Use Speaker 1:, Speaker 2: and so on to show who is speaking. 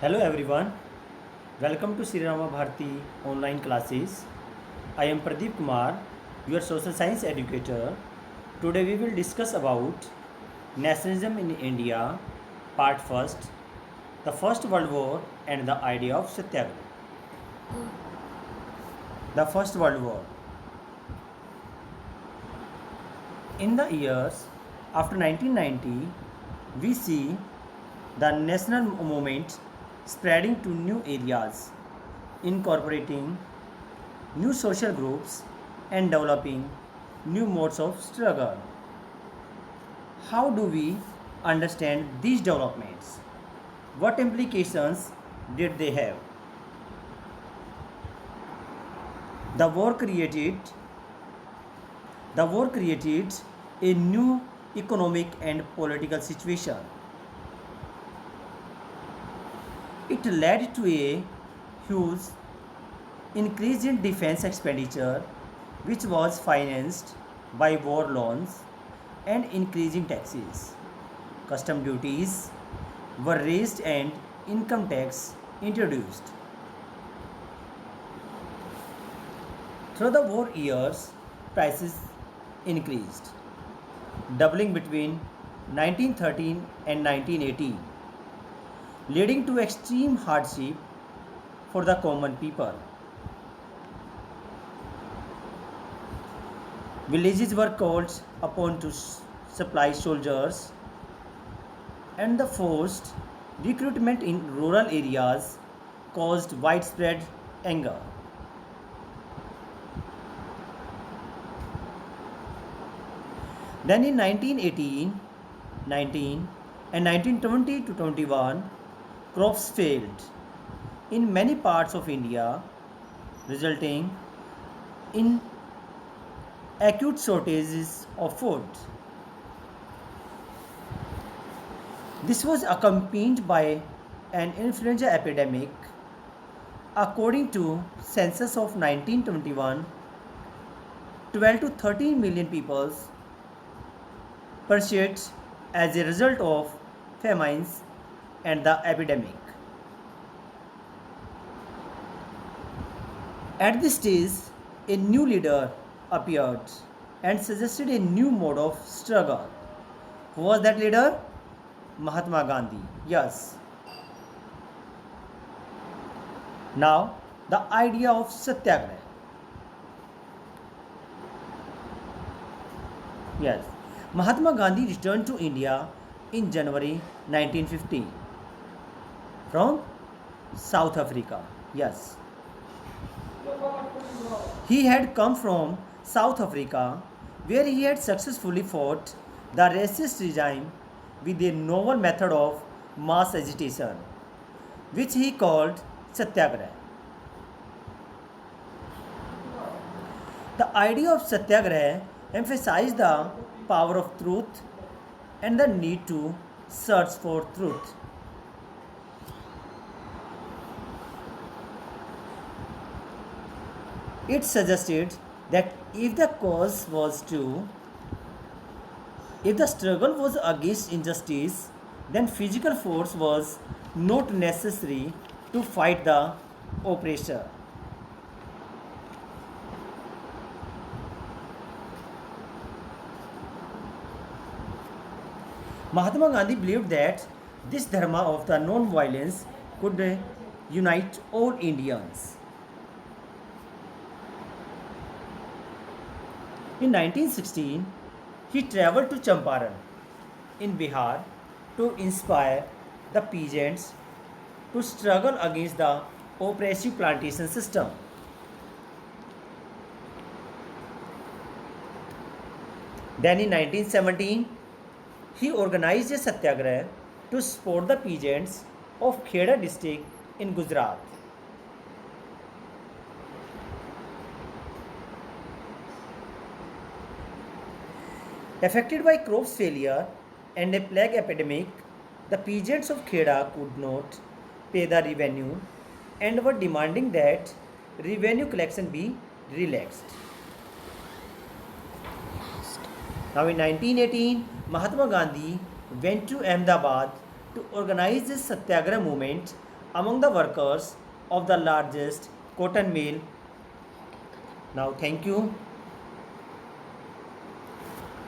Speaker 1: Hello everyone, welcome to Sri Rama Bharati online classes. I am Pradeep Kumar, your social science educator. Today we will discuss about nationalism in India, part first, the First World War and the idea of Satyagraha. The First World War. In the years after 1990, we see the national movement spreading to new areas, incorporating new social groups and developing new modes of struggle. How do we understand these developments? What implications did they have? The war created the war created a new economic and political situation. It led to a huge increase in defense expenditure, which was financed by war loans and increasing taxes. Custom duties were raised and income tax introduced. Through the war years, prices increased, doubling between 1913 and 1918, leading to extreme hardship for the common people. Villages were called upon to supply soldiers, and the forced recruitment in rural areas caused widespread anger. Then in 1918, 19 and 1920 to 21, crops failed in many parts of India, resulting in acute shortages of food. This was accompanied by an influenza epidemic. According to census of 1921, 12 to 13 million people perished as a result of famines and the epidemic. At this stage, a new leader appeared and suggested a new mode of struggle. Who was that leader? Mahatma Gandhi. Yes. Now, the idea of Satyagraha. Yes. Mahatma Gandhi returned to India in January 1950 from South Africa. Yes. He had come from South Africa, where he had successfully fought the racist regime with a novel method of mass agitation, which he called Satyagraha. The idea of Satyagraha emphasized the power of truth and the need to search for truth. It suggested that if the cause was true, if the struggle was against injustice, then physical force was not necessary to fight the oppressor. Mahatma Gandhi believed that this dharma of the non-violence could unite all Indians. In 1916, he traveled to Champaran in Bihar to inspire the peasants to struggle against the oppressive plantation system. Then in 1917, he organized a satyagraha to support the peasants of Kheda district in Gujarat. Affected by crops failure and a plague epidemic, the peasants of Kheda could not pay the revenue and were demanding that revenue collection be relaxed. Now in 1918, Mahatma Gandhi went to Ahmedabad to organize this Satyagraha movement among the workers of the largest cotton mill. Now, thank you.